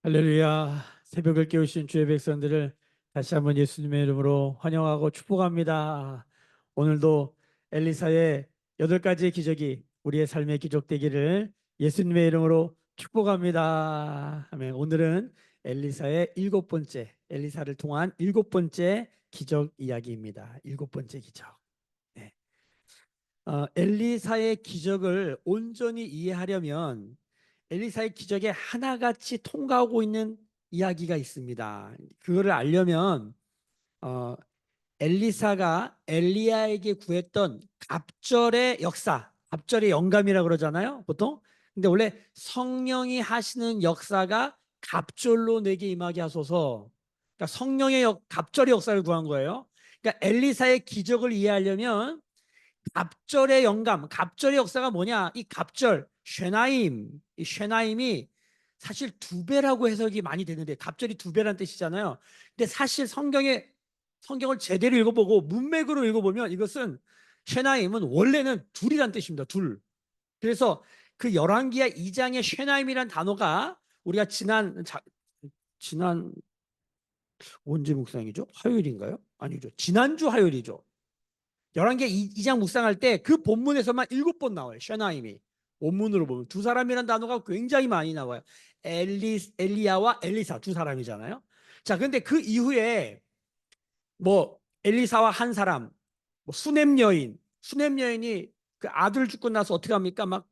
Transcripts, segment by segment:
할렐루야. 새벽을 깨우신 주의 백성들을 다시 한번 예수님의 이름으로 환영하고 축복합니다. 오늘도 엘리사의 8가지의 기적이 우리의 삶의 기적 되기를 예수님의 이름으로 축복합니다. 아멘. 오늘은 엘리사의 7번째, 엘리사를 통한 7번째 기적 이야기입니다. 7번째 기적. 네. 엘리사의 기적을 온전히 이해하려면 엘리사의 기적에 하나같이 통과하고 있는 이야기가 있습니다. 그거를 알려면 어, 엘리사가 엘리야에게 구했던 갑절의 역사, 갑절의 영감이라고 그러잖아요, 보통. 근데 원래 성령이 하시는 역사가 갑절로 내게 임하게 하소서. 그러니까 성령의 갑절의 역사를 구한 거예요. 그러니까 엘리사의 기적을 이해하려면 갑절의 영감, 갑절의 역사가 뭐냐? 이 갑절, 쉐나임, 이 쉐나임이 사실 두 배라고 해석이 많이 되는데 갑절이 두 배란 뜻이잖아요. 근데 사실 성경을 제대로 읽어보고 문맥으로 읽어보면 이것은 쉐나임은 원래는 둘이란 뜻입니다. 둘. 그래서 그 열왕기하 2장의 쉐나임이란 단어가 우리가 지난 언제 묵상이죠? 화요일인가요? 아니죠. 지난주 화요일이죠. 열왕기하 2장 묵상할 때 그 본문에서만 7번 나와요. 셔나임이. 원문으로 보면 두 사람이라는 단어가 굉장히 많이 나와요. 엘리야와 엘리사 두 사람이잖아요. 자, 근데 그 이후에 뭐 엘리사와 한 사람, 뭐 수넴 여인이 그 아들 죽고 나서 어떻게 합니까? 막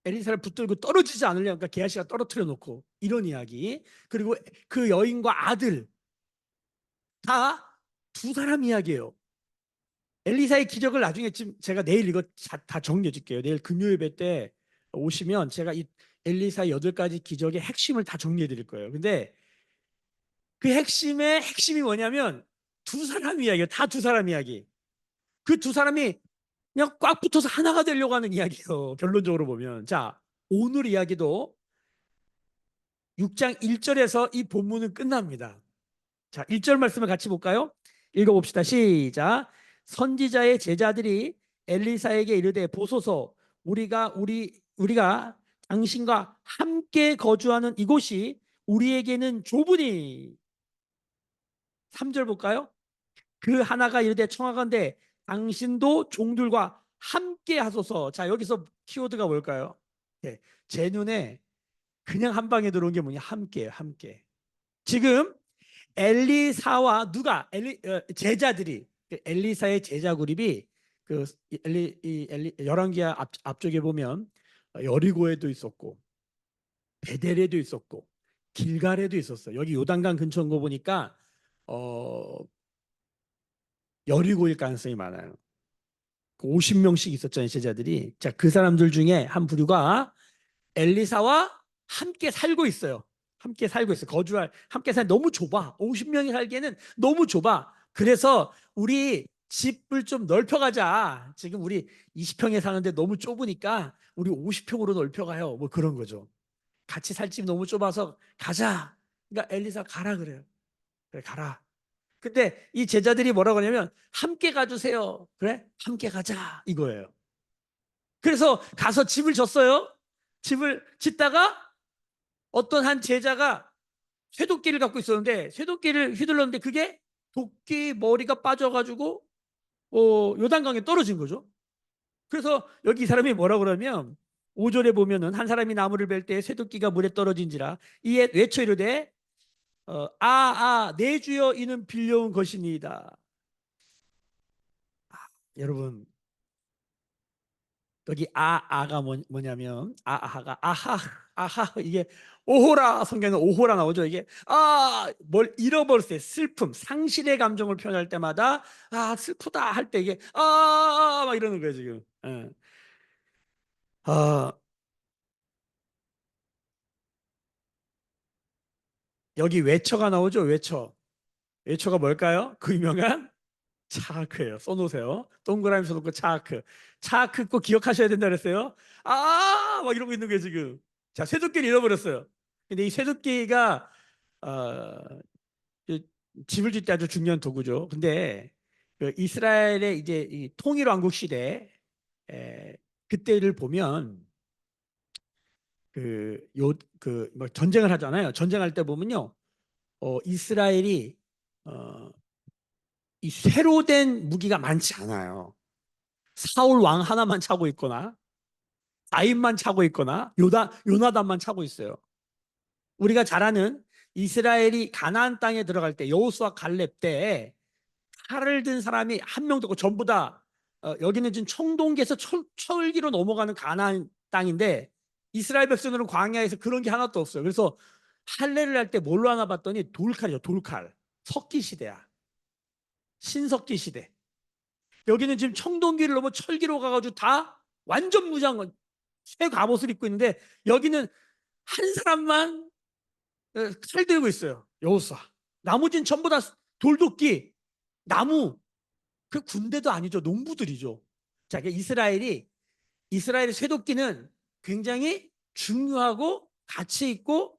엘리사를 붙들고 떨어지지 않으려고 그러니까 게하시가 떨어뜨려 놓고 이런 이야기. 그리고 그 여인과 아들 다 두 사람 이야기예요. 엘리사의 기적을 나중에 지금 제가 내일 이거 다 정리해 줄게요. 내일 금요 예배 때 오시면 제가 이 엘리사의 8가지 기적의 핵심을 다 정리해 드릴 거예요. 근데 그 핵심의 핵심이 뭐냐면 두 사람 이야기예요. 다 두 사람 이야기. 그 두 사람이 그냥 꽉 붙어서 하나가 되려고 하는 이야기예요. 결론적으로 보면. 자, 오늘 이야기도 6장 1절에서 이 본문은 끝납니다. 자, 1절 말씀을 같이 볼까요? 읽어봅시다. 시작. 선지자의 제자들이 엘리사에게 이르되 보소서 우리가 당신과 함께 거주하는 이곳이 우리에게는 좁으니 3절 볼까요? 그 하나가 이르되 청하건대 당신도 종들과 함께 하소서. 자, 여기서 키워드가 뭘까요? 네, 제 눈에 그냥 한 방에 들어온 게 뭐냐? 함께. 지금 엘리사와 제자들이 엘리사의 제자 그룹이 그 열왕기하 앞쪽에 보면 여리고에도 있었고 베델에도 있었고 길갈에도 있었어요. 여기 요단강 근처인 거 보니까 어 여리고일 가능성이 많아요. 50명씩 있었잖아요, 제자들이. 자, 그 사람들 중에 한 부류가 엘리사와 함께 살고 있어요. 함께 살고 있어요. 함께 살 너무 좁아. 50명이 살기에는 너무 좁아. 그래서 우리 집을 좀 넓혀가자. 지금 우리 20평에 사는데 너무 좁으니까 우리 50평으로 넓혀가요. 뭐 그런 거죠. 같이 살 집 너무 좁아서 가자. 그러니까 엘리사 가라 그래요. 그래, 가라. 근데 이 제자들이 뭐라고 하냐면 함께 가주세요. 그래? 함께 가자. 이거예요. 그래서 가서 집을 졌어요. 집을 짓다가 어떤 한 제자가 쇠도끼를 갖고 있었는데 쇠도끼를 휘둘렀는데 그게 도끼 머리가 빠져가지고 요단강에 떨어진 거죠. 그래서 여기 이 사람이 뭐라 그러면 5절에 보면은 한 사람이 나무를 벨 때 쇠도끼가 물에 떨어진지라 이에 외쳐 이르되 내 주여 이는 빌려온 것이니이다. 여러분 여기 아가 뭐냐면 아하 이게 오호라 성경에 오호라 나오죠. 이게 뭘 잃어버릴 때 슬픔 상실의 감정을 표현할 때마다 슬프다 할 때 이게 막 이러는 거예요 지금. 예. 아 여기 외처가 나오죠. 외처가 뭘까요? 그 유명한 차크예요. 써놓으세요. 동그라미 써놓고 차크 꼭 기억하셔야 된다 그랬어요. 막 이러고 있는 거예요 지금. 자, 쇠도끼를 잃어버렸어요. 근데 이 쇠도끼가 어, 집을 짓 때 아주 중요한 도구죠. 근데 그 이스라엘의 이제 이 통일 왕국 시대 에, 그때를 보면 뭐 전쟁을 하잖아요. 전쟁할 때 보면요, 이스라엘이 어, 이 새로 된 무기가 많지 않아요. 사울 왕 하나만 차고 있거나 다윗만 차고 있거나 요나단만 차고 있어요. 우리가 잘 아는 이스라엘이 가나안 땅에 들어갈 때 여호수아 갈렙 때 칼을 든 사람이 한 명도 없고 전부 다 여기는 지금 청동기에서 철기로 넘어가는 가나안 땅인데 이스라엘 백성들은 광야에서 그런 게 하나도 없어요. 그래서 할례를 할 때 뭘로 하나 봤더니 돌칼이죠. 돌칼. 석기 시대야. 신석기 시대. 여기는 지금 청동기를 넘어 철기로 가가지고 다 완전 무장 새 갑옷을 입고 있는데 여기는 한 사람만 칼 들고 있어요. 여호수아. 나머지는 전부 다 돌도끼, 나무. 그 군대도 아니죠. 농부들이죠. 자, 이스라엘의 쇠도끼는 굉장히 중요하고 가치 있고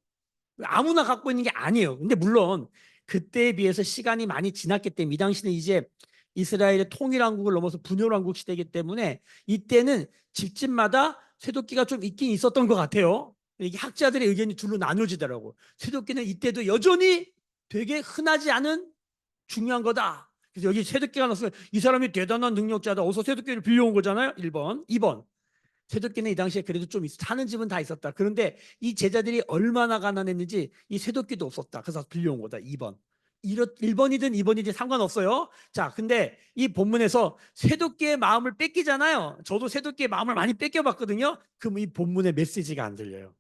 아무나 갖고 있는 게 아니에요. 근데 물론 그때에 비해서 시간이 많이 지났기 때문에 이 당시는 이제 이스라엘의 통일왕국을 넘어서 분열왕국 시대이기 때문에 이때는 집집마다 쇠도끼가 좀 있긴 있었던 것 같아요. 이게 학자들의 의견이 둘로 나눠지더라고. 쇠도끼는 이때도 여전히 되게 흔하지 않은 중요한 거다. 그래서 여기 쇠도끼가 나서 이 사람이 대단한 능력자다. 어서 쇠도끼를 빌려온 거잖아요. 1번. 2번. 쇠도끼는 이 당시에 그래도 좀 사는 집은 다 있었다. 그런데 이 제자들이 얼마나 가난했는지 이 쇠도끼도 없었다. 그래서 빌려온 거다. 2번. 1번이든 2번이든 상관없어요. 자, 근데 이 본문에서 쇠도끼의 마음을 뺏기잖아요. 저도 쇠도끼의 마음을 많이 뺏겨봤거든요. 그럼 이 본문의 메시지가 안 들려요.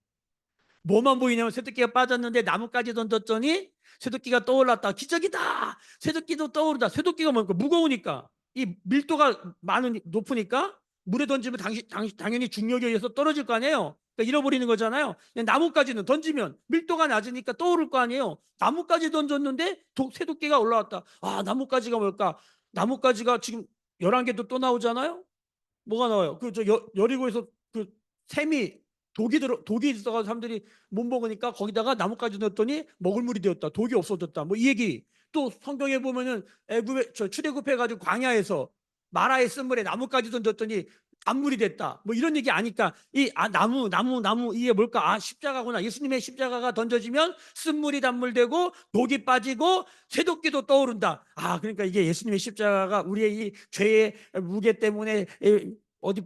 뭐만 보이냐면 쇠도끼가 빠졌는데 나뭇가지 던졌더니 쇠도끼가 떠올랐다. 기적이다. 쇠도끼도 떠오르다. 쇠도끼가 뭔가 무거우니까 이 밀도가 높으니까 물에 던지면 당연히 중력에 의해서 떨어질 거 아니에요. 그러니까 잃어버리는 거잖아요. 나뭇가지는 던지면 밀도가 낮으니까 떠오를 거 아니에요. 나뭇가지 던졌는데 쇠도끼가 올라왔다. 아, 나뭇가지가 뭘까? 나뭇가지가 지금 11개도 또 나오잖아요. 뭐가 나와요? 여리고에서 그 샘이 독이 있어가지고 사람들이 못 먹으니까 거기다가 나뭇가지 넣었더니 먹을 물이 되었다. 독이 없어졌다. 뭐 이 얘기. 또 성경에 보면은 애굽에 출애굽해가지고 광야에서 마라의 쓴물에 나뭇가지 던졌더니 단물이 됐다. 뭐 이런 얘기 아니까 나무 이게 뭘까? 아, 십자가구나. 예수님의 십자가가 던져지면 쓴물이 단물되고 독이 빠지고 쇠도끼도 떠오른다. 아, 그러니까 이게 예수님의 십자가가 우리의 이 죄의 무게 때문에 어디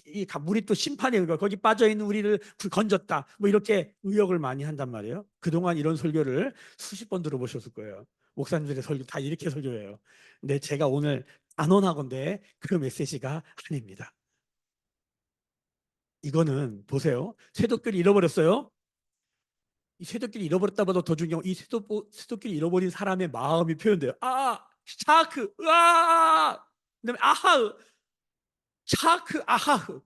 이 물이 또 심판의 의가 거기 빠져 있는 우리를 건졌다. 뭐 이렇게 의역을 많이 한단 말이에요. 그동안 이런 설교를 수십 번 들어보셨을 거예요. 목사님들의 설교 다 이렇게 설교해요. 근데 제가 오늘 단언하건대 그 메시지가 아닙니다. 이거는 보세요. 쇠도끼를 잃어버렸어요. 이 쇠도끼를 잃어버렸다보다 더 중요한 이 쇠도끼를 잃어버린 사람의 마음이 표현돼요. 샤크, 그다음에 샤크, 아하흐.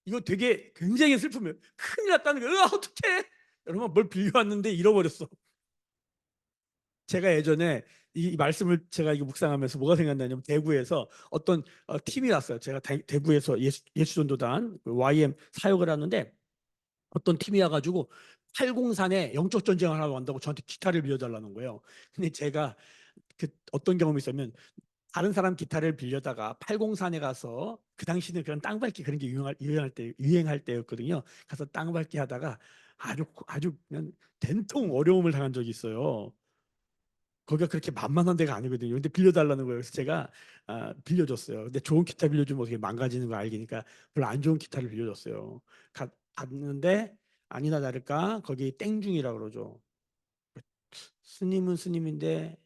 이거 되게 굉장히 슬프면 큰일 났다는 거예요. 어떡해. 여러분 뭘 빌려왔는데 잃어버렸어. 제가 예전에 이 말씀을 제가 이거 묵상하면서 뭐가 생각나냐면 대구에서 어떤 팀이 왔어요. 제가 대구에서 예수전도단 YM 사역을 하는데 어떤 팀이 와가지고 803에 영적 전쟁을 하러 간다고 저한테 기타를 빌려달라는 거예요. 근데 제가 어떤 경험이 있었냐면 다른 사람 기타를 빌려다가 803에 가서 그 당시는 그런 땅밟기 그런 게 유행할 때였거든요. 가서 땅밟기 하다가 아주 그냥 된통 어려움을 당한 적이 있어요. 거기가 그렇게 만만한 데가 아니거든요. 근데 빌려달라는 거예요. 그래서 제가 빌려줬어요. 근데 좋은 기타 빌려주면 어떻게 망가지는 거 알기니까 별로 안 좋은 기타를 빌려줬어요. 갔는데 아니나 다를까 거기 땡중이라고 그러죠. 스님은 스님인데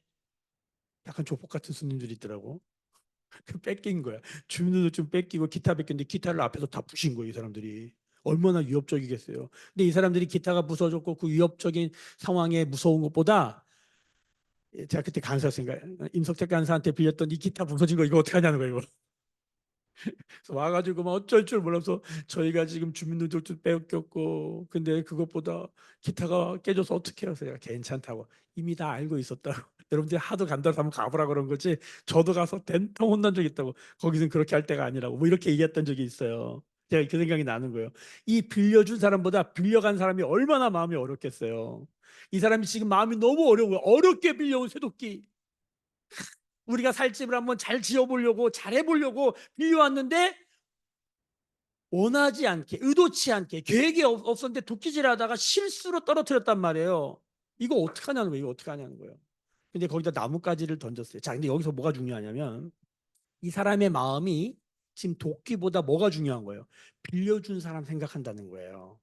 약간 조폭 같은 스님들이 있더라고. 뺏긴 거야. 주민들도 좀 뺏기고 기타 뺏겼는데 기타를 앞에서 다 부신 거예요. 이 사람들이. 얼마나 위협적이겠어요. 근데 이 사람들이 기타가 부서졌고 그 위협적인 상황에 무서운 것보다 제가 그때 간사였으니까 임석택 간사한테 빌렸던 이 기타 부서진 거 이거 어떻게 하냐는 거예요. 이거. 그래서 와가지고 막 어쩔 줄 몰라서 저희가 지금 주민들도 뺏겼고 근데 그것보다 기타가 깨져서 어떻게 해요? 제가 괜찮다고 이미 다 알고 있었다고. 여러분들이 하도 간다고 하면 가보라 그런 거지 저도 가서 된통 혼난 적 있다고. 거기서는 그렇게 할 때가 아니라고 뭐 이렇게 얘기했던 적이 있어요. 제가 그 생각이 나는 거예요. 이 빌려준 사람보다 빌려간 사람이 얼마나 마음이 어렵겠어요. 이 사람이 지금 마음이 너무 어려워요. 어렵게 빌려온 쇠도끼. 우리가 살 집을 한번 잘 지어보려고 잘해보려고 빌려왔는데 원하지 않게, 의도치 않게, 계획이 없었는데 도끼질하다가 실수로 떨어뜨렸단 말이에요. 이거 어떡하냐는 거예요. 이거 어떡하냐는 거예요. 근데 거기다 나뭇가지를 던졌어요. 자, 근데 여기서 뭐가 중요하냐면 이 사람의 마음이 지금 도끼보다 뭐가 중요한 거예요? 빌려준 사람 생각한다는 거예요.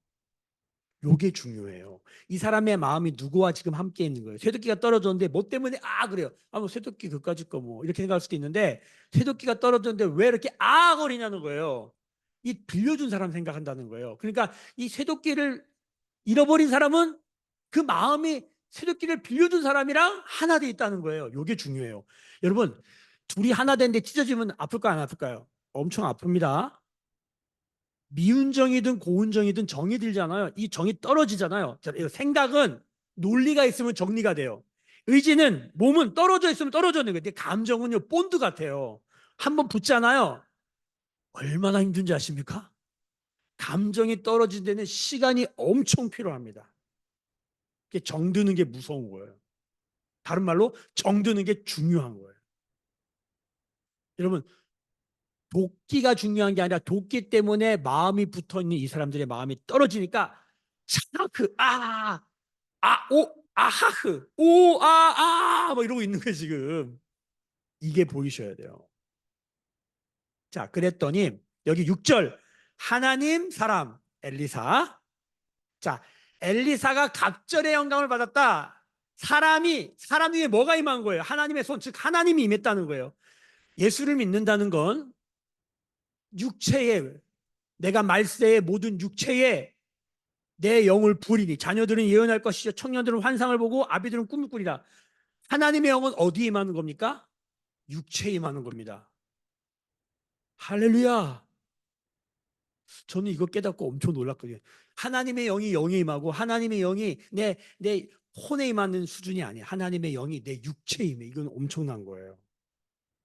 요게 중요해요. 이 사람의 마음이 누구와 지금 함께 있는 거예요. 쇠도끼가 떨어졌는데 뭐 때문에 그래요. 뭐 쇠도끼 그까짓 거 뭐 이렇게 생각할 수도 있는데 쇠도끼가 떨어졌는데 왜 이렇게 거리냐는 거예요. 이 빌려준 사람 생각한다는 거예요. 그러니까 이 쇠도끼를 잃어버린 사람은 그 마음이 쇠도끼를 빌려준 사람이랑 하나 돼 있다는 거예요. 요게 중요해요. 여러분, 둘이 하나 되는데 찢어지면 아플까요, 안 아플까요? 엄청 아픕니다. 미운 정이든 고운 정이든 정이 들잖아요. 이 정이 떨어지잖아요. 자, 생각은 논리가 있으면 정리가 돼요. 의지는 몸은 떨어져 있으면 떨어져는 거예요. 근데 감정은요 본드 같아요. 한번 붙잖아요. 얼마나 힘든지 아십니까? 감정이 떨어진 데는 시간이 엄청 필요합니다. 정드는 게 무서운 거예요. 다른 말로 정드는 게 중요한 거예요. 여러분, 도끼가 중요한 게 아니라 도끼 때문에 마음이 붙어 있는 이 사람들의 마음이 떨어지니까 차크 오 아하흐 뭐 이러고 있는 거예요 지금. 이게 보이셔야 돼요. 자, 그랬더니 여기 6절 하나님 사람 엘리사. 자, 엘리사가 갑절의 영감을 받았다. 사람 위에 뭐가 임한 거예요? 하나님의 손, 즉 하나님이 임했다는 거예요. 예수를 믿는다는 건 육체에, 내가 말세의 모든 육체에 내 영을 부리니 자녀들은 예언할 것이요 청년들은 환상을 보고 아비들은 꿈을 꾸리라. 하나님의 영은 어디에 임하는 겁니까? 육체에 임하는 겁니다. 할렐루야. 저는 이거 깨닫고 엄청 놀랐거든요. 하나님의 영이 영에 임하고 하나님의 영이 내 혼에 임하는 수준이 아니에요. 하나님의 영이 내 육체에 임해. 이건 엄청난 거예요.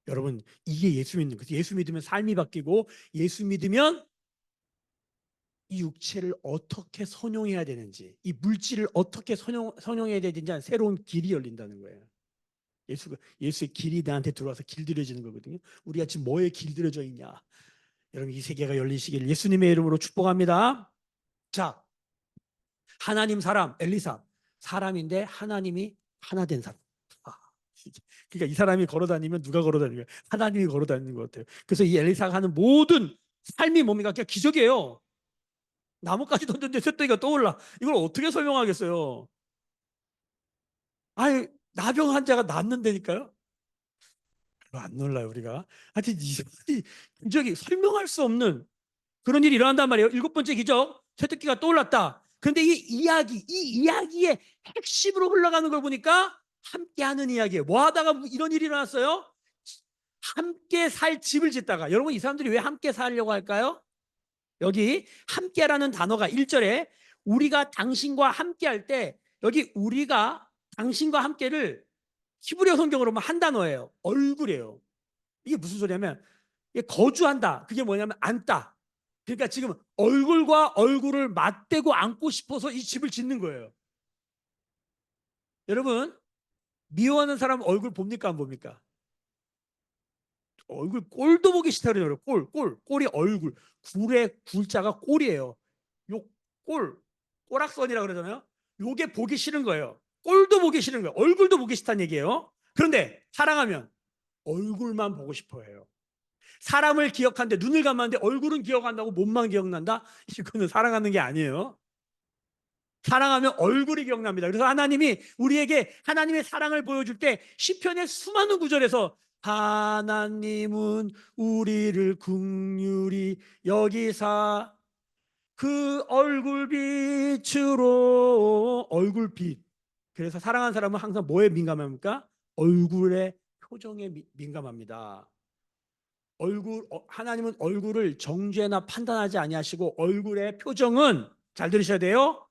여러분, 이게 예수 믿는 거예요. 예수 믿으면 삶이 바뀌고 예수 믿으면 이 육체를 어떻게 선용해야 되는지, 이 물질을 어떻게 선용해야 되는지 새로운 길이 열린다는 거예요. 예수의 길이 나한테 들어와서 길들여지는 거거든요. 우리가 지금 뭐에 길들여져 있냐? 여러분, 이 세계가 열리시길 예수님의 이름으로 축복합니다. 자, 하나님 사람 엘리사, 사람인데 하나님이 하나 된 사람. 그러니까 이 사람이 걸어다니면 누가 걸어다니는 거예요? 하나님이 걸어다니는 것 같아요. 그래서 이 엘리사가 하는 모든 삶이 뭡니까? 그냥 기적이에요. 나뭇가지 던졌는데 쇳덩이가 떠올라. 이걸 어떻게 설명하겠어요? 아니, 나병 환자가 낫는다니까요? 안 놀라요, 우리가. 하여튼 이 기적이 설명할 수 없는 그런 일이 일어난단 말이에요. 7번째 기적, 쇠퇴기가 떠올랐다. 그런데 이 이야기의 핵심으로 흘러가는 걸 보니까 함께하는 이야기예요. 뭐 하다가 이런 일이 일어났어요? 함께 살 집을 짓다가. 여러분, 이 사람들이 왜 함께 살려고 할까요? 여기 함께라는 단어가 1절에 우리가 당신과 함께할 때 여기 우리가 당신과 함께를 히브리어 성경으로 보면 한 단어예요. 얼굴이에요. 이게 무슨 소리냐면 이게 거주한다. 그게 뭐냐면 앉다. 그러니까 지금 얼굴과 얼굴을 맞대고 앉고 싶어서 이 집을 짓는 거예요. 여러분, 미워하는 사람 얼굴 봅니까 안 봅니까? 얼굴 꼴도 보기 싫다 그래요. 꼴이 얼굴. 굴의 굴자가 꼴이에요. 요 꼬락선이라 그러잖아요. 요게 보기 싫은 거예요. 꼴도 보기 싫은 거예요. 얼굴도 보기 싫다는 얘기예요. 그런데 사랑하면 얼굴만 보고 싶어 해요. 사람을 기억하는데 눈을 감았는데 얼굴은 기억한다고 몸만 기억난다? 이거는 사랑하는 게 아니에요. 사랑하면 얼굴이 기억납니다. 그래서 하나님이 우리에게 하나님의 사랑을 보여줄 때 시편의 수많은 구절에서 하나님은 우리를 긍휼히 여기사 그 얼굴빛으로 얼굴빛. 그래서 사랑하는 사람은 항상 뭐에 민감합니까? 얼굴의 표정에 민감합니다. 하나님은 얼굴을 정죄나 판단하지 아니하시고 얼굴의 표정은 잘 들으셔야 돼요.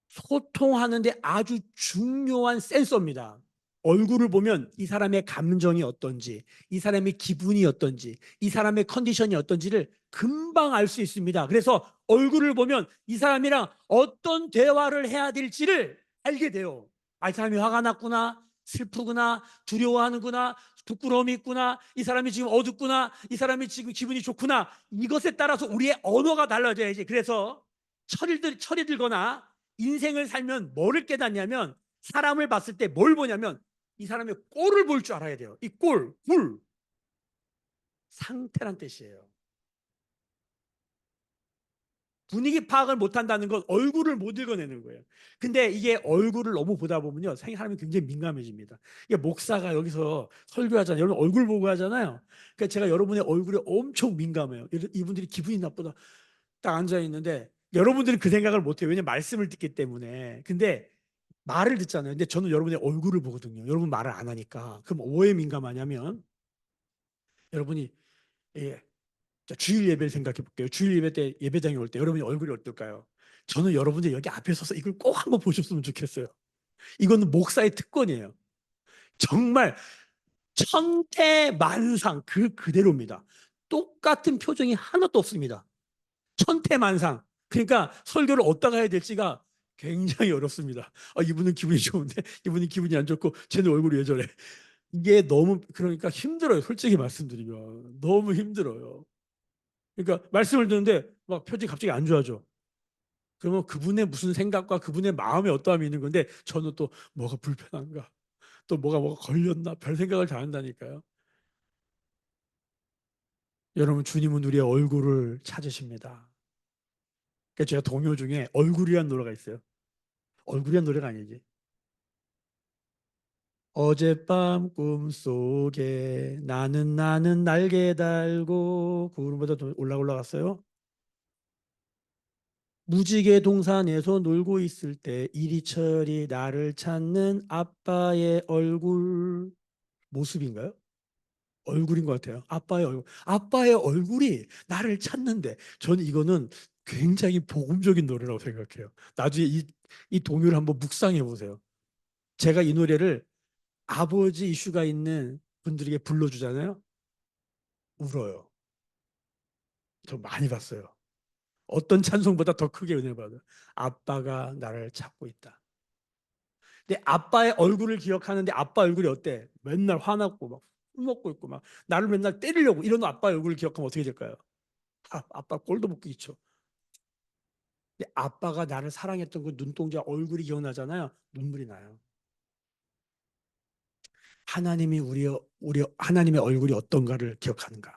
소통하는데 아주 중요한 센서입니다. 얼굴을 보면 이 사람의 감정이 어떤지, 이 사람의 기분이 어떤지, 이 사람의 컨디션이 어떤지를 금방 알 수 있습니다. 그래서 얼굴을 보면 이 사람이랑 어떤 대화를 해야 될지를 알게 돼요. 이 사람이 화가 났구나. 슬프구나, 두려워하는구나, 부끄러움이 있구나, 이 사람이 지금 어둡구나, 이 사람이 지금 기분이 좋구나. 이것에 따라서 우리의 언어가 달라져야지. 그래서 철이 들거나 인생을 살면 뭐를 깨닫냐면, 사람을 봤을 때 뭘 보냐면 이 사람의 꼴을 볼 줄 알아야 돼요. 이 꼴, 상태란 뜻이에요. 분위기 파악을 못한다는 건 얼굴을 못 읽어내는 거예요. 근데 이게 얼굴을 너무 보다 보면요, 사람이 굉장히 민감해집니다. 이게 목사가 여기서 설교하잖아요. 여러분 얼굴 보고 하잖아요. 그러니까 제가 여러분의 얼굴에 엄청 민감해요. 이분들이 기분이 나쁘다 딱 앉아 있는데 여러분들은 그 생각을 못해요. 왜냐면 말씀을 듣기 때문에. 근데 말을 듣잖아요. 근데 저는 여러분의 얼굴을 보거든요. 여러분 말을 안 하니까. 그럼 뭐에 민감하냐면, 여러분이, 예, 자, 주일 예배를 생각해 볼게요. 주일 예배 때 예배당에 올 때 여러분이 얼굴이 어떨까요? 저는 여러분들 여기 앞에 서서 이걸 꼭 한번 보셨으면 좋겠어요. 이거는 목사의 특권이에요. 정말 천태만상 그 그대로입니다. 똑같은 표정이 하나도 없습니다. 천태만상. 그러니까 설교를 어디다가 해야 될지가 굉장히 어렵습니다. 이분은 기분이 좋은데 이분은 기분이 안 좋고 쟤는 얼굴이 왜 저래? 이게 너무, 그러니까 힘들어요. 솔직히 말씀드리면 너무 힘들어요. 그러니까 말씀을 듣는데 막 표정이 갑자기 안 좋아져. 그러면 그분의 무슨 생각과 그분의 마음에 어떠함이 있는 건데, 저는 또 뭐가 불편한가, 또 뭐가 걸렸나, 별 생각을 다 한다니까요. 여러분, 주님은 우리의 얼굴을 찾으십니다. 그러니까 제가 동요 중에 얼굴이란 노래가 있어요. 얼굴이란 노래가 아니지. 어젯밤 꿈속에 나는 날개 달고, 그 구름보다 좀 올라갔어요. 무지개 동산에서 놀고 있을 때 이리저리 나를 찾는 아빠의 얼굴. 모습인가요? 얼굴인 것 같아요. 아빠의 얼굴. 아빠의 얼굴이 나를 찾는데, 저는 이거는 굉장히 복음적인 노래라고 생각해요. 나중에 이 동요를 한번 묵상해 보세요. 제가 이 노래를 아버지 이슈가 있는 분들에게 불러주잖아요. 울어요. 저 많이 봤어요. 어떤 찬송보다 더 크게 은혜 받아요. 아빠가 나를 찾고 있다. 근데 아빠의 얼굴을 기억하는데, 아빠 얼굴이 어때? 맨날 화났고 막 술 먹고 있고 막 나를 맨날 때리려고 이런 아빠의 얼굴을 기억하면 어떻게 될까요? 아빠 꼴도 못 끼쳐. 근데 아빠가 나를 사랑했던 그 눈동자 얼굴이 기억나잖아요. 눈물이 나요. 하나님이 우리 하나님의 얼굴이 어떤가를 기억하는가?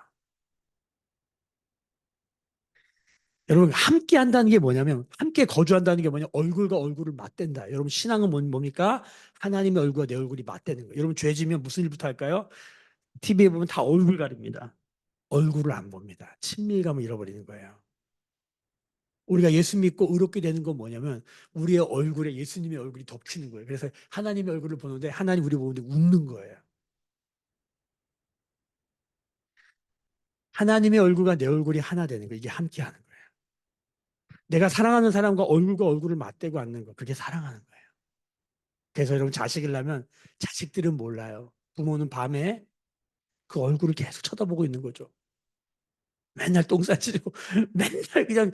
여러분, 함께 한다는 게 뭐냐면, 함께 거주한다는 게 뭐냐? 얼굴과 얼굴을 맞댄다. 여러분, 신앙은 뭡니까? 하나님의 얼굴과 내 얼굴이 맞대는 거예요. 여러분, 죄 지면 무슨 일부터 할까요? TV에 보면 다 얼굴 가립니다. 얼굴을 안 봅니다. 친밀감을 잃어버리는 거예요. 우리가 예수 믿고 의롭게 되는 건 뭐냐면, 우리의 얼굴에 예수님의 얼굴이 덮치는 거예요. 그래서 하나님의 얼굴을 보는데 하나님 우리 보는데 웃는 거예요. 하나님의 얼굴과 내 얼굴이 하나 되는 거, 이게 함께 하는 거예요. 내가 사랑하는 사람과 얼굴과 얼굴을 맞대고 앉는 거, 그게 사랑하는 거예요. 그래서 여러분, 자식을 낳으면, 자식들은 몰라요. 부모는 밤에 그 얼굴을 계속 쳐다보고 있는 거죠. 맨날 똥 싸지고 맨날 그냥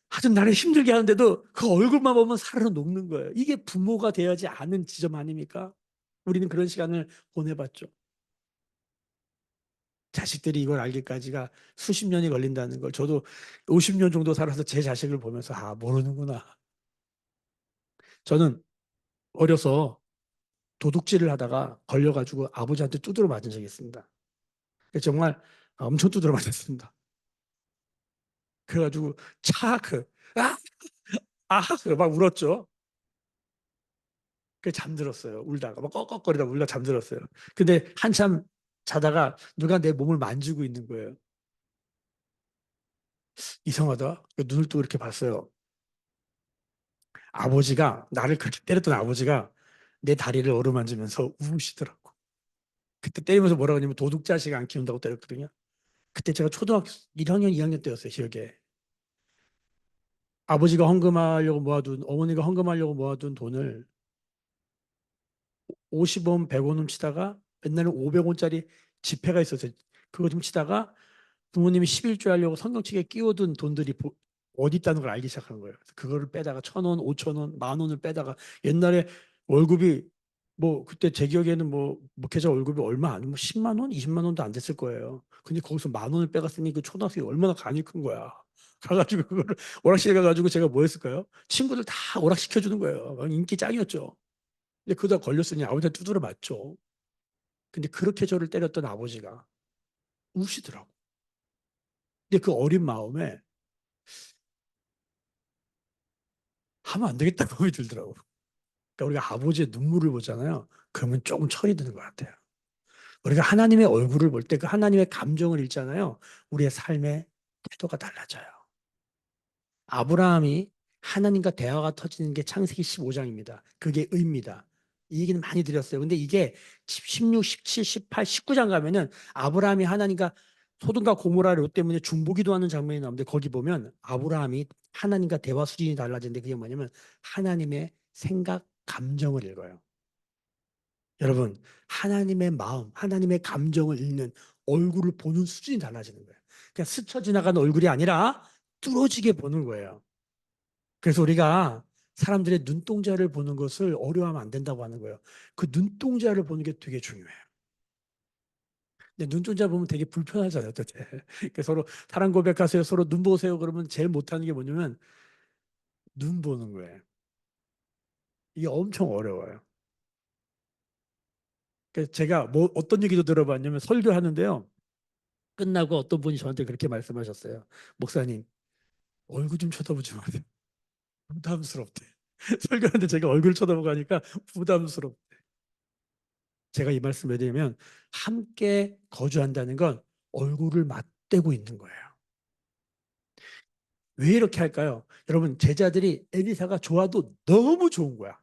아주 나를 힘들게 하는데도 그 얼굴만 보면 사르르 녹는 거예요. 이게 부모가 되어야지 않은 지점 아닙니까? 우리는 그런 시간을 보내봤죠. 자식들이 이걸 알기까지가 수십 년이 걸린다는 걸, 저도 50년 정도 살아서 제 자식을 보면서 모르는구나. 저는 어려서 도둑질을 하다가 걸려가지고 아버지한테 두드려 맞은 적이 있습니다. 정말 엄청 두드려 맞았습니다. 그래가지고 아, 막 울었죠. 그 잠들었어요. 울다가 막 꺽꺽거리다 울다 잠들었어요. 근데 한참 자다가 누가 내 몸을 만지고 있는 거예요. 이상하다. 눈을 뜨고 이렇게 봤어요. 아버지가, 나를 그렇게 때렸던 아버지가 내 다리를 어루만지면서 우시더라고. 그때 때리면서 뭐라고 하냐면, 도둑 자식 안 키운다고 때렸거든요. 그때 제가 초등학교 1학년, 2학년 때였어요, 기억에. 아버지가 헌금하려고 모아둔, 어머니가 헌금하려고 모아둔 돈을 50원, 100원 훔치다가, 옛날에 500원짜리 지폐가 있었어요. 그거 훔치다가 부모님이 11조 하려고 성경책에 끼워둔 돈들이 어디 있다는 걸 알기 시작한 거예요. 그래서 그거를 빼다가 1,000원, 5,000원, 10,000원을 빼다가, 옛날에 월급이 뭐 그때 제 기억에는 뭐 목회자 월급이 얼마 안, 뭐 10만 원, 20만 원도 안 됐을 거예요. 근데 거기서 만 원을 빼갔으니 그 초등학생이 얼마나 간이 큰 거야. 가가지고 그거를 오락실에 가가지고 제가 뭐 했을까요? 친구들 다 오락시켜 주는 거예요. 인기 짱이었죠. 근데 그러다 걸렸으니 아버지한테 두드려 맞죠. 근데 그렇게 저를 때렸던 아버지가 우시더라고. 근데 그 어린 마음에 하면 안 되겠다는 마음이 들더라고. 그러니까 우리가 아버지의 눈물을 보잖아요. 그러면 조금 철이 드는 것 같아요. 우리가 하나님의 얼굴을 볼 때 그 하나님의 감정을 읽잖아요. 우리의 삶의 태도가 달라져요. 아브라함이 하나님과 대화가 터지는 게 창세기 15장입니다. 그게 의입니다. 이 얘기는 많이 드렸어요. 근데 이게 16, 17, 18, 19장 가면은 아브라함이 하나님과 소돔과 고모라를 때문에 중보기도하는 장면이 나오는데 거기 보면 아브라함이 하나님과 대화 수준이 달라지는데 그게 뭐냐면 하나님의 생각, 감정을 읽어요. 여러분, 하나님의 마음, 하나님의 감정을 읽는 얼굴을 보는 수준이 달라지는 거예요. 그냥 스쳐 지나가는 얼굴이 아니라 뚫어지게 보는 거예요. 그래서 우리가 사람들의 눈동자를 보는 것을 어려워하면 안 된다고 하는 거예요. 그 눈동자를 보는 게 되게 중요해요. 근데 눈동자 보면 되게 불편하잖아요. 또. 그러니까 서로 사랑 고백하세요. 서로 눈 보세요. 그러면 제일 못하는 게 뭐냐면 눈 보는 거예요. 이게 엄청 어려워요. 그래서 제가 뭐 어떤 얘기도 들어봤냐면 설교하는데요. 끝나고 어떤 분이 저한테 그렇게 말씀하셨어요. 목사님, 얼굴 좀 쳐다보지 마세요. 부담스럽대. 설교하는데 제가 얼굴 쳐다보고 하니까 부담스럽대. 제가 이 말씀을 드리면 함께 거주한다는 건 얼굴을 맞대고 있는 거예요. 왜 이렇게 할까요? 여러분, 제자들이 엘리사가 좋아도 너무 좋은 거야.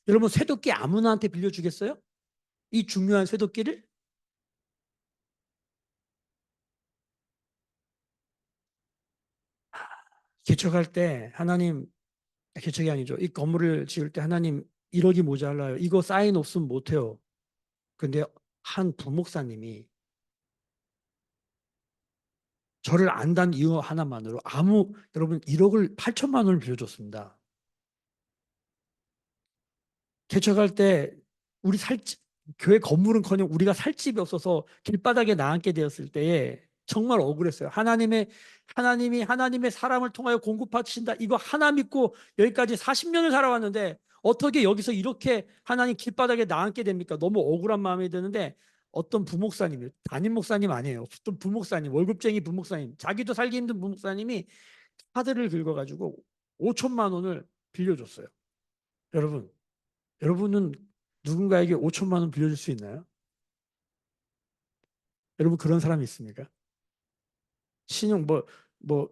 여러분, 쇠도끼 아무나한테 빌려주겠어요? 이 중요한 쇠도끼를? 개척할 때 하나님, 개척이 아니죠. 이 건물을 지을 때 하나님 1억이 모자라요. 이거 사인 없으면 못해요. 근데 한 부목사님이 저를 안다는 이유 하나만으로 여러분 1억을 8천만 원을 빌려줬습니다. 개척할 때 우리 교회 건물은커녕 우리가 살 집이 없어서 길바닥에 나앉게 되었을 때에 정말 억울했어요. 하나님이 사람을 통하여 공급하신다. 이거 하나 믿고 여기까지 40년을 살아왔는데 어떻게 여기서 이렇게 하나님 길바닥에 나앉게 됩니까? 너무 억울한 마음이 드는데 어떤 부목사님이 담임 목사님 아니에요. 어떤 부목사님, 월급쟁이 부목사님, 자기도 살기 힘든 부목사님이 카드를 긁어가지고 5천만 원을 빌려줬어요. 여러분, 여러분은 누군가에게 5천만 원 빌려줄 수 있나요? 여러분 그런 사람이 있습니까? 신용 뭐, 뭐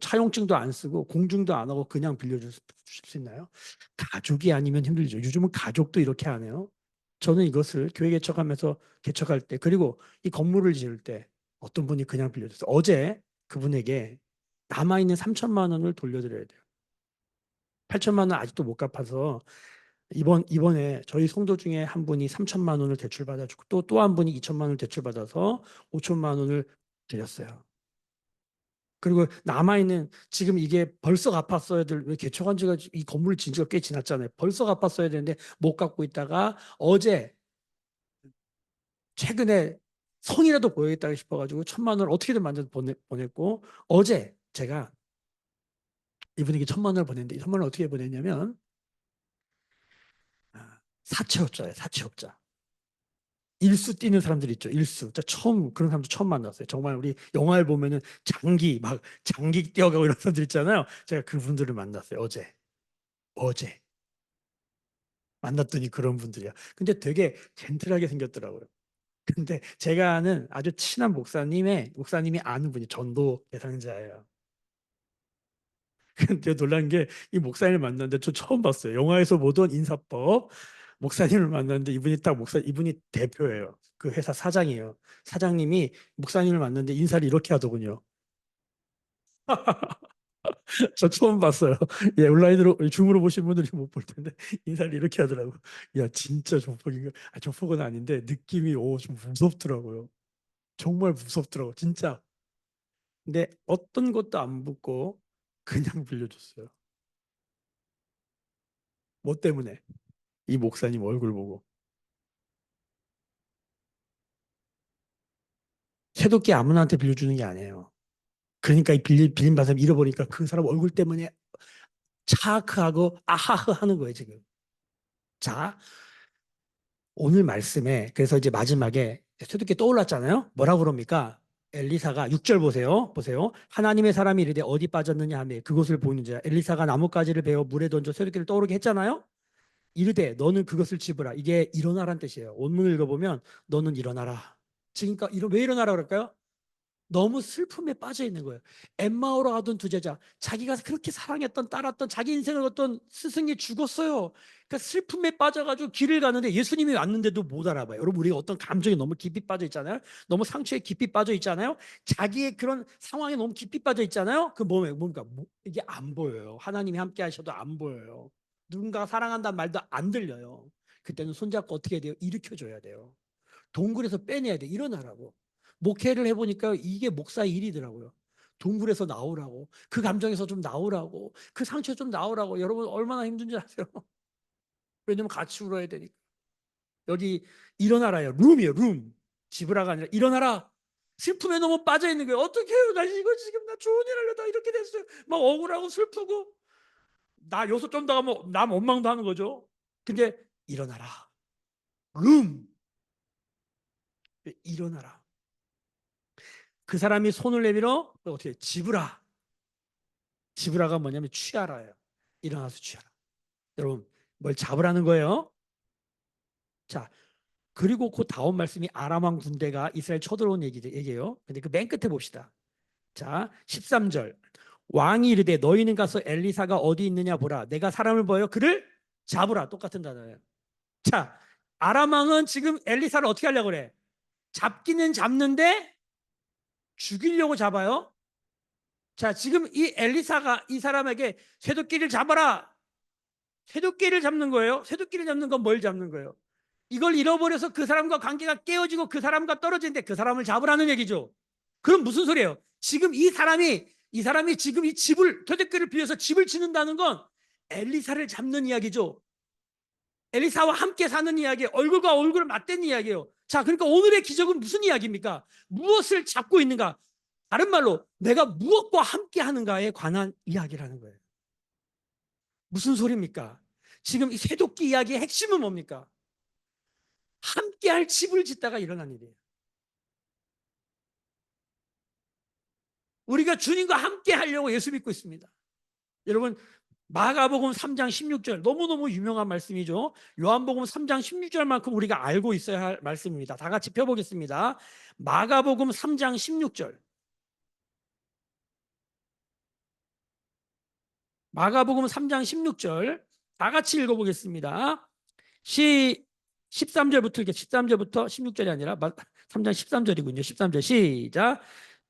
차용증도 안 쓰고 공증도 안 하고 그냥 빌려주실 수 있나요? 가족이 아니면 힘들죠. 요즘은 가족도 이렇게 하네요. 저는 이것을 교회 개척하면서 개척할 때 그리고 이 건물을 지을 때 어떤 분이 그냥 빌려줬어요. 어제 그분에게 남아있는 3천만 원을 돌려드려야 돼요. 8천만 원 아직도 못 갚아서 이번에 저희 성도 중에 한 분이 3천만 원을 대출받아주고 또 한 분이 2천만 원을 대출받아서 5천만 원을 드렸어요. 그리고 남아있는 지금 이게 벌써 갚았어야 될 왜 개척한 지가 이 건물 진 지가 꽤 지났잖아요. 벌써 갚았어야 되는데 못 갚고 있다가 어제 최근에 성이라도 보여야겠다 싶어가지고 1천만 원을 어떻게든 만져서 보냈고 어제 제가 이분에게 1천만 원을 보냈는데 이 1천만 원을 어떻게 보냈냐면 사채업자예요. 사채업자. 일수 뛰는 사람들 있죠. 일수. 진짜 처음 그런 사람도 처음 만났어요. 정말 우리 영화를 보면은 장기 뛰어가고 이런 사람들 있잖아요. 제가 그분들을 만났어요. 어제 만났더니 그런 분들이야. 근데 되게 젠틀하게 생겼더라고요. 근데 제가 아는 아주 친한 목사님이 아는 분이 전도 대상자예요. 근데 놀란 게 이 목사님을 만났는데 저 처음 봤어요. 영화에서 보던 인사법 목사님을 만났는데 이분이 대표예요. 그 회사 사장이에요. 사장님이 목사님을 만났는데 인사를 이렇게 하더군요. 저 처음 봤어요. 예, 온라인으로 줌으로 보신 분들이 못 볼 텐데 인사를 이렇게 하더라고. 야, 진짜 조폭인가? 조폭은 아닌데 느낌이 좀 무섭더라고요. 정말 무섭더라고, 진짜. 근데 어떤 것도 안 묻고 그냥 빌려줬어요. 뭐 때문에? 이 목사님 얼굴 보고. 새도끼 아무나한테 빌려주는 게 아니에요. 그러니까 이 빌린 받으면 잃어버리니까 그 사람 얼굴 때문에 차크하고 아하흐 하는 거예요, 지금. 자, 오늘 말씀에 그래서 이제 마지막에 새도끼 떠올랐잖아요. 뭐라고 그럽니까? 엘리사가 6절 보세요. 보세요. 하나님의 사람이 이르되 어디 빠졌느냐 하며 그것을 보는 자 엘리사가 나뭇가지를 베어 물에 던져 새도끼를 떠오르게 했잖아요. 이르되 너는 그것을 집으라. 이게 일어나란 뜻이에요. 원문을 읽어보면 너는 일어나라. 그러니까 왜 일어나라 그럴까요? 너무 슬픔에 빠져 있는 거예요. 엠마오로 가던 두 제자, 자기가 그렇게 사랑했던 따랐던 자기 인생을 어떤 스승이 죽었어요. 그러니까 슬픔에 빠져가지고 길을 가는데 예수님이 왔는데도 못 알아봐요. 여러분 우리가 어떤 감정에 너무 깊이 빠져 있잖아요. 너무 상처에 깊이 빠져 있잖아요. 자기의 그런 상황에 너무 깊이 빠져 있잖아요. 그 뭡니까? 이게 안 보여요. 하나님이 함께 하셔도 안 보여요. 누군가 사랑한다는 말도 안 들려요. 그때는 손잡고 어떻게 해야 돼요? 일으켜줘야 돼요. 동굴에서 빼내야 돼. 일어나라고. 목회를 해보니까 이게 목사의 일이더라고요. 동굴에서 나오라고. 그 감정에서 좀 나오라고. 그 상처 좀 나오라고. 여러분 얼마나 힘든지 아세요? 왜냐면 같이 울어야 되니까. 여기 일어나라요. 룸이에요. 룸. 지브라가 아니라 일어나라. 슬픔에 너무 빠져 있는 거예요. 어떻게 해요? 나 이거 지금 나 좋은 일 하려다 이렇게 됐어요. 막 억울하고 슬프고. 나 여기서 좀 더 가면 남 원망도 하는 거죠. 근데 일어나라. 룸. 일어나라. 그 사람이 손을 내밀어 어떻게 지브라. 지브라가 뭐냐면 취하라예요. 일어나서 취하라. 여러분 뭘 잡으라는 거예요. 자, 그리고 그 다음 말씀이 아람 왕 군대가 이스라엘 쳐들어온 얘기예요. 근데 그 맨 끝에 봅시다. 자, 13절. 왕이 이르되 너희는 가서 엘리사가 어디 있느냐 보라. 내가 사람을 보여 그를 잡으라. 똑같은 단어예요. 자, 아람 왕은 지금 엘리사를 어떻게 하려고 그래? 잡기는 잡는데 죽이려고 잡아요. 자, 지금 이 엘리사가 이 사람에게 쇠도끼를 잡아라. 쇠도끼를 잡는 거예요. 쇠도끼를 잡는 건 뭘 잡는 거예요? 이걸 잃어버려서 그 사람과 관계가 깨어지고 그 사람과 떨어지는데 그 사람을 잡으라는 얘기죠. 그럼 무슨 소리예요? 지금 이 사람이 지금 이 집을 쇠도끼를 빌려서 집을 짓는다는 건 엘리사를 잡는 이야기죠. 엘리사와 함께 사는 이야기, 얼굴과 얼굴을 맞댄 이야기예요. 자, 그러니까 오늘의 기적은 무슨 이야기입니까? 무엇을 잡고 있는가? 다른 말로 내가 무엇과 함께 하는가에 관한 이야기라는 거예요. 무슨 소리입니까? 지금 이 쇠도끼 이야기의 핵심은 뭡니까? 함께할 집을 짓다가 일어난 일이에요. 우리가 주님과 함께 하려고 예수 믿고 있습니다. 여러분 마가복음 3장 16절 너무너무 유명한 말씀이죠. 요한복음 3장 16절만큼 우리가 알고 있어야 할 말씀입니다. 다 같이 펴보겠습니다. 마가복음 3장 16절. 마가복음 3장 16절 다 같이 읽어보겠습니다. 13절부터 이렇게 13절부터 16절이 아니라 3장 13절이군요. 13절 시작.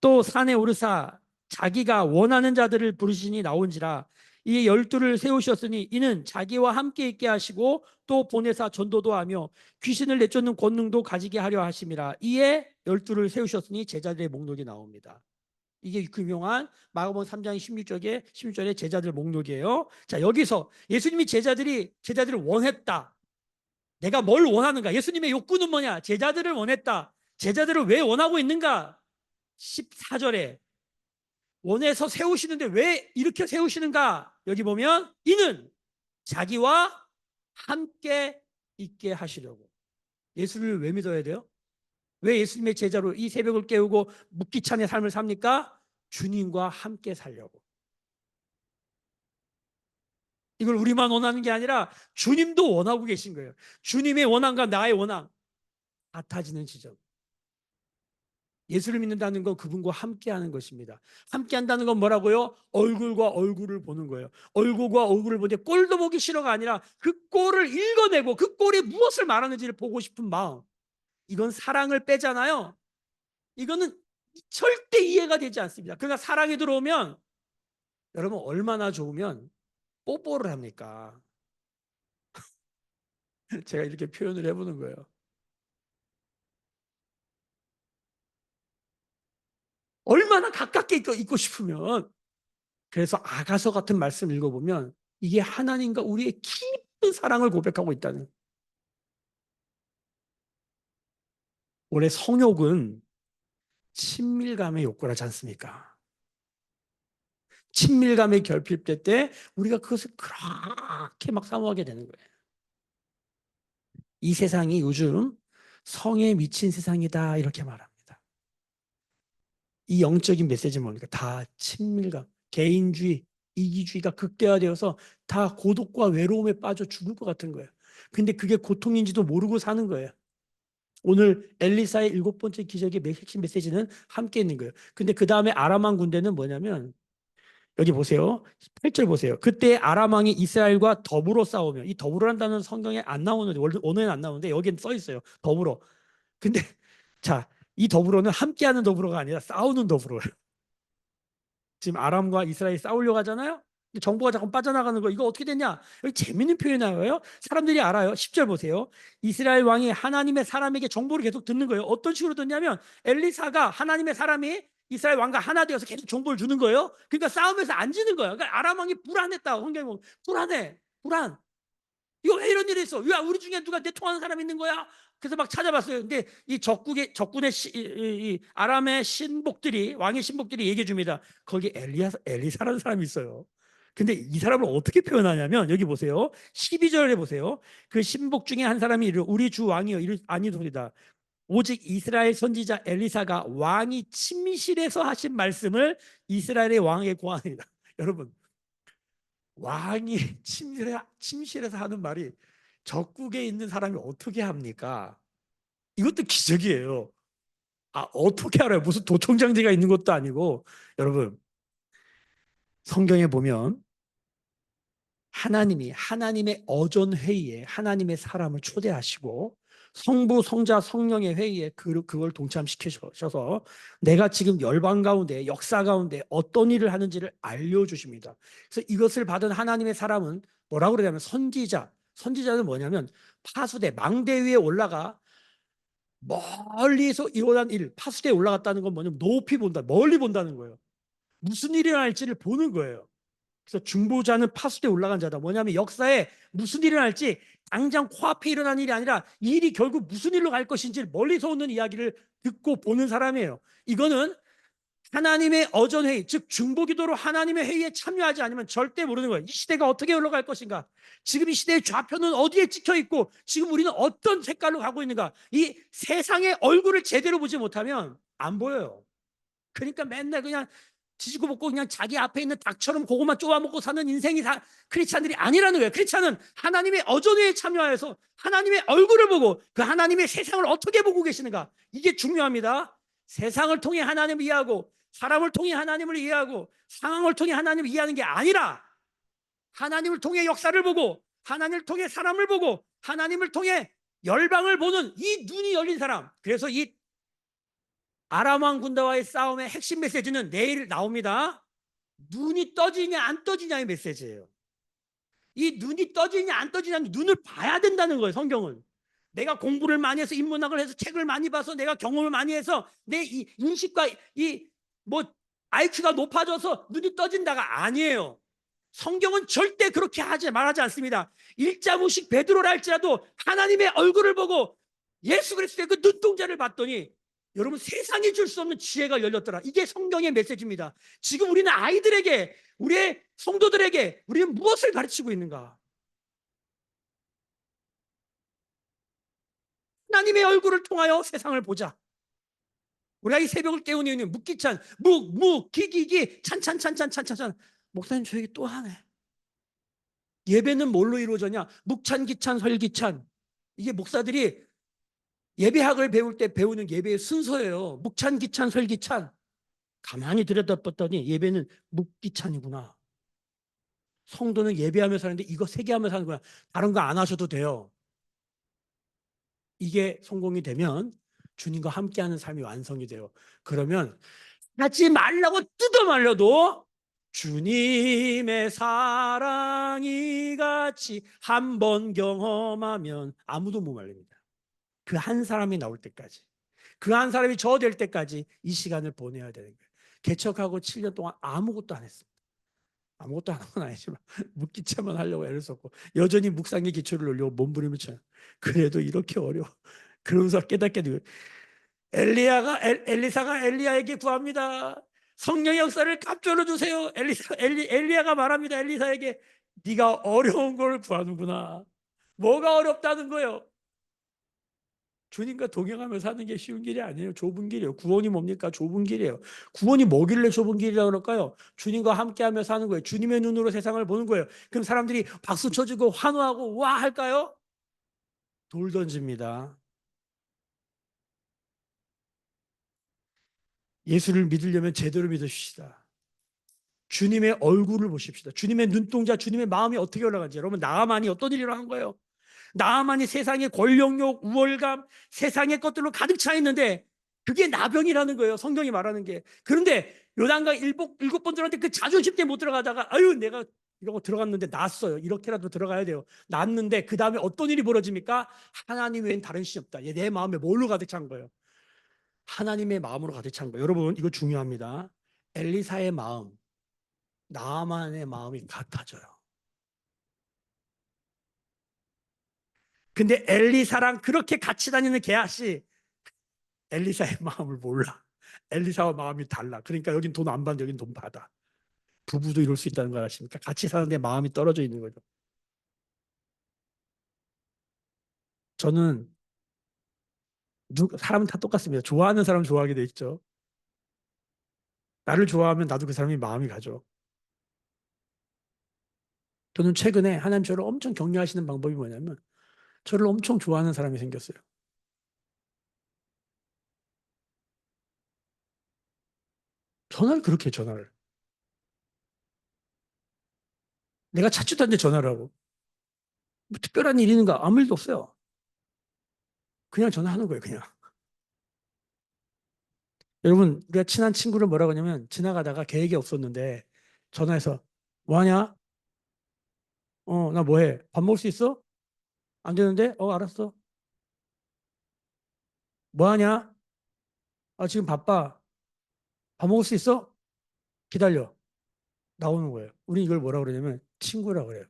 또 산에 오르사 자기가 원하는 자들을 부르시니 나온지라. 이 열두를 세우셨으니 이는 자기와 함께 있게 하시고 또 보내사 전도도 하며 귀신을 내쫓는 권능도 가지게 하려 하심이라. 이에 열두를 세우셨으니 제자들의 목록이 나옵니다. 이게 그 유명한 마가복음 3장 16절에 제자들 목록이에요. 자, 여기서 예수님이 제자들을 원했다. 내가 뭘 원하는가? 예수님의 욕구는 뭐냐? 제자들을 원했다. 제자들을 왜 원하고 있는가? 14절에 원해서 세우시는데 왜 이렇게 세우시는가? 여기 보면 이는 자기와 함께 있게 하시려고. 예수를 왜 믿어야 돼요? 왜 예수님의 제자로 이 새벽을 깨우고 묵기찬의 삶을 삽니까? 주님과 함께 살려고. 이걸 우리만 원하는 게 아니라 주님도 원하고 계신 거예요. 주님의 원함과 나의 원함 같아지는 지점. 예수를 믿는다는 건 그분과 함께하는 것입니다. 함께한다는 건 뭐라고요? 얼굴과 얼굴을 보는 거예요. 얼굴과 얼굴을 보는데 꼴도 보기 싫어가 아니라 그 꼴을 읽어내고 그 꼴이 무엇을 말하는지를 보고 싶은 마음. 이건 사랑을 빼잖아요. 이거는 절대 이해가 되지 않습니다. 그러니까 사랑이 들어오면 여러분 얼마나 좋으면 뽀뽀를 합니까? 제가 이렇게 표현을 해보는 거예요. 얼마나 가깝게 있고 싶으면. 그래서 아가서 같은 말씀 읽어보면 이게 하나님과 우리의 사랑을 고백하고 있다는. 원래 성욕은 친밀감의 욕구라지 않습니까? 친밀감의 결핍될 때 우리가 그것을 그렇게 막 사모하게 되는 거예요. 이 세상이 요즘 성에 미친 세상이다 이렇게 말합니다. 이 영적인 메시지는 뭡니까? 다 친밀감, 개인주의, 이기주의가 극대화되어서 다 고독과 외로움에 빠져 죽을 것 같은 거예요. 근데 그게 고통인지도 모르고 사는 거예요. 오늘 엘리사의 7번째 기적의 핵심 메시지는 함께 있는 거예요. 근데 그 다음에 아람왕 군대는 뭐냐면 여기 보세요. 8절 보세요. 그때 아람 왕이 이스라엘과 더불어 싸우며, 이 더불어란 단어는 성경에 안 나오는데, 원어에는 안 나오는데 여기는 써 있어요. 더불어. 근데 자, 이 더불어는 함께하는 더불어가 아니라 싸우는 더불어예요. 지금 아람과 이스라엘이 싸우려고 하잖아요. 근데 정보가 자꾸 빠져나가는 거. 이거 어떻게 됐냐? 여기 재밌는 표현이 나와요. 사람들이 알아요. 10절 보세요. 이스라엘 왕이 하나님의 사람에게 정보를 계속 듣는 거예요. 어떤 식으로 듣냐면 엘리사가 하나님의 사람이 이스라엘 왕과 하나 되어서 계속 정보를 주는 거예요. 그러니까 싸움에서 안 지는 거예요. 그러니까 아람 왕이 불안했다. 성경에 보면 불안해. 불안. 이거 왜 이런 일이 있어? 왜 우리 중에 누가 내 통하는 사람이 있는 거야? 그래서 막 찾아봤어요. 근데 이 적군의 이 아람의 신복들이 왕의 신복들이 얘기해 줍니다. 거기 엘리사라는 사람이 있어요. 근데 이 사람을 어떻게 표현하냐면 여기 보세요. 12절에 보세요. 그 신복 중에 한 사람이 이르 우리 주 왕이여 아니소리다. 오직 이스라엘 선지자 엘리사가 왕이 침실에서 하신 말씀을 이스라엘의 왕에게 고하니라. 여러분 왕이 침실에서 하는 말이 적국에 있는 사람이 어떻게 합니까? 이것도 기적이에요. 아, 어떻게 알아요? 무슨 도청장제가 있는 것도 아니고. 여러분, 성경에 보면 하나님이 하나님의 어전 회의에 하나님의 사람을 초대하시고 성부, 성자, 성령의 회의에 그걸 동참시키셔서 내가 지금 열방 가운데 역사 가운데 어떤 일을 하는지를 알려주십니다. 그래서 이것을 받은 하나님의 사람은 뭐라고 그러냐면 선지자. 선지자는 뭐냐면 파수대, 망대 위에 올라가 멀리서 일어난 일, 파수대에 올라갔다는 건 뭐냐면 높이 본다, 멀리 본다는 거예요. 무슨 일이 일어날지를 보는 거예요. 그래서 중보자는 파수대에 올라간 자다. 뭐냐면 역사에 무슨 일이 일어날지 당장 코앞에 일어난 일이 아니라 이 일이 결국 무슨 일로 갈 것인지 멀리서 오는 이야기를 듣고 보는 사람이에요. 이거는 하나님의 어전회의, 즉 중보기도로 하나님의 회의에 참여하지 않으면 절대 모르는 거예요. 이 시대가 어떻게 흘러갈 것인가? 지금 이 시대의 좌표는 어디에 찍혀 있고 지금 우리는 어떤 색깔로 가고 있는가? 이 세상의 얼굴을 제대로 보지 못하면 안 보여요. 그러니까 맨날 그냥 지지고 볶고 그냥 자기 앞에 있는 닭처럼 그것만 쪼아먹고 사는 인생이 다 크리스찬들이 아니라는 거예요. 크리스찬은 하나님의 어전회에 참여해서 하나님의 얼굴을 보고 그 하나님의 세상을 어떻게 보고 계시는가? 이게 중요합니다. 세상을 통해 하나님을 이해하고 사람을 통해 하나님을 이해하고 상황을 통해 하나님을 이해하는 게 아니라 하나님을 통해 역사를 보고 하나님을 통해 사람을 보고 하나님을 통해 열방을 보는 이 눈이 열린 사람. 그래서 이 아람 왕 군대와의 싸움의 핵심 메시지는 내일 나옵니다. 눈이 떠지냐 안 떠지냐의 메시지예요. 이 눈이 떠지냐 안 떠지냐는 눈을 봐야 된다는 거예요. 성경은. 내가 공부를 많이 해서 인문학을 해서 책을 많이 봐서 내가 경험을 많이 해서 내 이 인식과 이 뭐 IQ가 높아져서 눈이 떠진다가 아니에요. 성경은 절대 그렇게 말하지 않습니다. 일자무식 베드로라 할지라도 하나님의 얼굴을 보고 예수 그리스도의 그 눈동자를 봤더니 여러분 세상이 줄 수 없는 지혜가 열렸더라. 이게 성경의 메시지입니다. 지금 우리는 아이들에게 우리의 성도들에게 우리는 무엇을 가르치고 있는가? 하나님의 얼굴을 통하여 세상을 보자. 우리가 이 새벽을 깨우는 이유는 묵기찬, 기기기, 찬찬찬찬찬찬찬. 목사님 저 얘기 또 하네. 예배는 뭘로 이루어졌냐? 묵찬, 기찬, 설기찬. 이게 목사들이 예배학을 배울 때 배우는 예배의 순서예요. 묵찬, 기찬, 설기찬. 가만히 들여다봤더니 예배는 묵기찬이구나. 성도는 예배하면서 하는데 이거 세 개 하면서 하는구나. 다른 거 안 하셔도 돼요. 이게 성공이 되면 주님과 함께하는 삶이 완성이 돼요. 그러면 하지 말라고 뜯어 말려도 주님의 사랑이 같이 한 번 경험하면 아무도 못 말립니다. 그 한 사람이 나올 때까지, 그 한 사람이 저 될 때까지 이 시간을 보내야 되는 거예요. 개척하고 7년 동안 아무것도 안 했습니다. 아무것도 하는 건 아니지만 묵기차만 하려고 애를 썼고 여전히 묵상의 기초를 올려 몸부림을 쳐요. 그래도 이렇게 어려워. 그러면서 깨닫게 되고 엘리사가 엘리야에게 구합니다. 성령의 역사를 깝조러 주세요. 엘리야가 말합니다. 엘리사에게 네가 어려운 걸 구하는구나. 뭐가 어렵다는 거예요? 주님과 동행하며 사는 게 쉬운 길이 아니에요. 좁은 길이에요. 구원이 뭡니까? 좁은 길이에요. 구원이 뭐길래 좁은 길이라고 그럴까요? 주님과 함께하며 사는 거예요. 주님의 눈으로 세상을 보는 거예요. 그럼 사람들이 박수 쳐주고 환호하고 와 할까요? 돌 던집니다. 예수를 믿으려면 제대로 믿으십시다. 주님의 얼굴을 보십시다. 주님의 눈동자, 주님의 마음이 어떻게 올라가는지. 여러분, 나아만이 어떤 일을 한 거예요? 나아만이 세상의 권력욕, 우월감, 세상의 것들로 가득 차 있는데 그게 나병이라는 거예요. 성경이 말하는 게. 그런데 요단강 일곱 번 들어갔는데 그 자존심 때문에 못 들어가다가 아유 내가 이러고 들어갔는데 났어요. 이렇게라도 들어가야 돼요. 났는데 그 다음에 어떤 일이 벌어집니까? 하나님 외엔 다른 신이 없다. 내 마음에 뭘로 가득 찬 거예요? 하나님의 마음으로 가득 찬 거예요. 여러분 이거 중요합니다. 엘리사의 마음, 나아만의 마음이 같아져요. 근데 엘리사랑 그렇게 같이 다니는 게하시 엘리사의 마음을 몰라. 엘리사와 마음이 달라. 그러니까 여긴 돈 안 받아, 여긴 돈 받아. 부부도 이럴 수 있다는 걸 아십니까? 같이 사는데 마음이 떨어져 있는 거죠. 저는 사람은 다 똑같습니다. 좋아하는 사람 좋아하게 돼 있죠. 나를 좋아하면 나도 그 사람이 마음이 가죠. 저는 최근에 하나님 저를 엄청 격려하시는 방법이 뭐냐면 저를 엄청 좋아하는 사람이 생겼어요. 전화를. 내가 찾지도 않는데 전화를 하고. 뭐 특별한 일이 있는가? 아무 일도 없어요. 그냥 전화하는 거예요, 그냥. 여러분, 우리가 친한 친구를 뭐라고 하냐면 지나가다가 계획이 없었는데 전화해서 뭐 하냐? 나 뭐 해? 밥 먹을 수 있어? 안 되는데? 알았어. 뭐 하냐? 지금 바빠. 밥 먹을 수 있어? 기다려. 나오는 거예요. 우리 이걸 뭐라고 그러냐면 친구라고 그래요.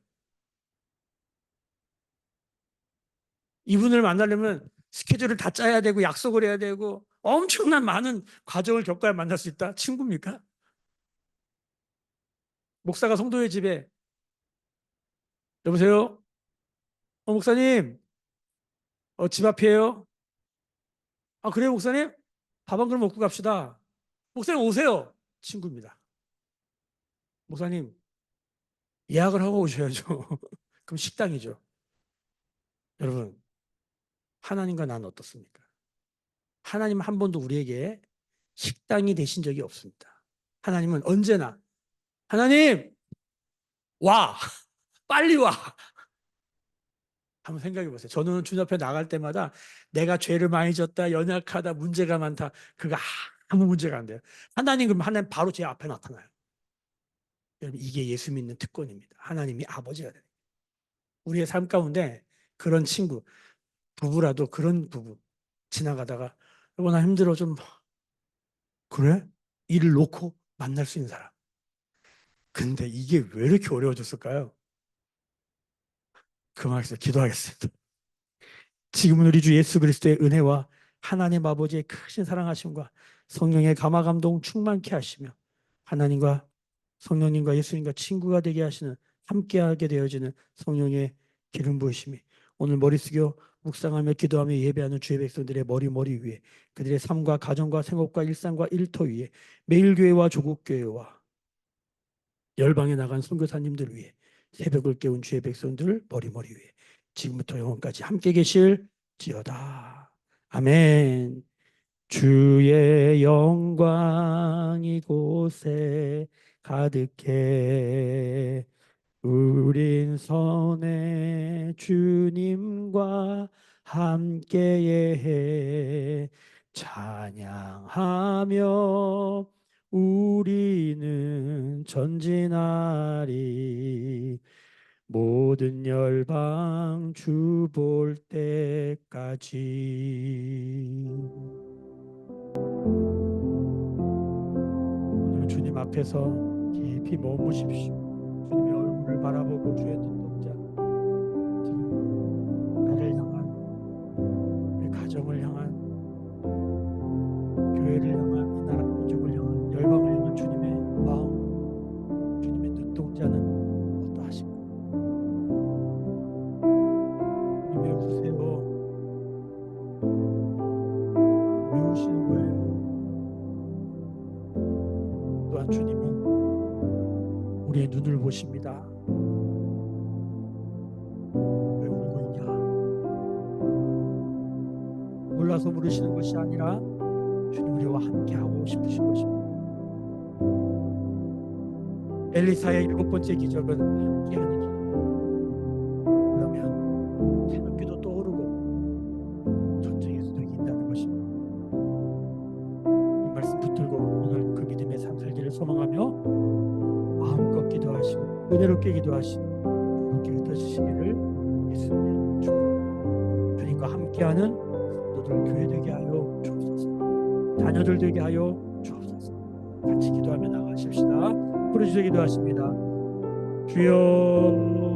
이분을 만나려면 스케줄을 다 짜야 되고 약속을 해야 되고 엄청난 많은 과정을 겪어야 만날 수 있다. 친구입니까? 목사가 성도의 집에 여보세요? 목사님, 집 앞이에요? 그래요, 목사님? 밥 한 그릇 먹고 갑시다. 목사님 오세요. 친구입니다. 목사님, 예약을 하고 오셔야죠. 그럼 식당이죠. 여러분, 하나님과 나는 어떻습니까? 하나님은 한 번도 우리에게 식당이 되신 적이 없습니다. 하나님은 언제나 하나님 와 빨리 와 한번 생각해 보세요. 저는 주님 앞에 나갈 때마다 내가 죄를 많이 졌다 연약하다 문제가 많다 그거 아무 문제가 안 돼요. 하나님 바로 제 앞에 나타나요. 여러분 이게 예수 믿는 특권입니다. 하나님이 아버지가 되는 우리의 삶 가운데 그런 친구 부부라도 그런 부부 지나가다가 여보 나 힘들어 좀 그래? 일을 놓고 만날 수 있는 사람. 근데 이게 왜 이렇게 어려워졌을까요? 그만해서 기도하겠습니다. 지금은 우리 주 예수 그리스도의 은혜와 하나님 아버지의 크신 사랑하심과 성령의 감화 감동 충만케 하시며 하나님과 성령님과 예수님과 친구가 되게 하시는 함께하게 되어지는 성령의 기름 부으심이 오늘 머리 숙여 묵상하며 기도하며 예배하는 주의 백성들의 머리 위에 그들의 삶과 가정과 생업과 일상과 일터 위에 매일교회와 조국교회와 열방에 나간 선교사님들 위해 새벽을 깨운 주의 백성들 머리 위에 지금부터 영원까지 함께 계실지어다. 아멘. 주의 영광 이곳에 가득해 우린 선의 주님과 함께해 찬양하며 우리는 전진하리 모든 열방 주 볼 때까지. 오늘 주님 앞에서 깊이 머무십시오. 주님을 바라보고 주의 눈동자 지금 나를 향한, 우리 가정을 향한, 교회를 향한, 이 나라 민족을 향한, 열방을 향한 주님의 마음, 주님의 눈동자는 어떠하신가? 주님 왜 우세요? 왜 우시는 거예요? 또한 주님은 우리의 눈을 보십니다. 왜 울고 있냐? 몰라서 물으시는 것이 아니라 주님 우리와 함께하고 싶으신 것입니다. 엘리사의 7번째 기적은 함께하는 기적. 그러면 새벽기도 떠오르고 전쟁에서도 이긴다는 것입니다. 이 말씀 붙들고 오늘 그 믿음의 삶 살기를 소망하며 마음껏 기도하시고 은혜롭게 기도하시고 그렇게 흩어지시기를 믿습니다. 주님과 함께하는 너들 교회 되게 하여 주옵소서. 자녀들 되게 하여 주옵소서. 같이 기도하며 나가십시다. 부르짖어 기도하십니다. 주여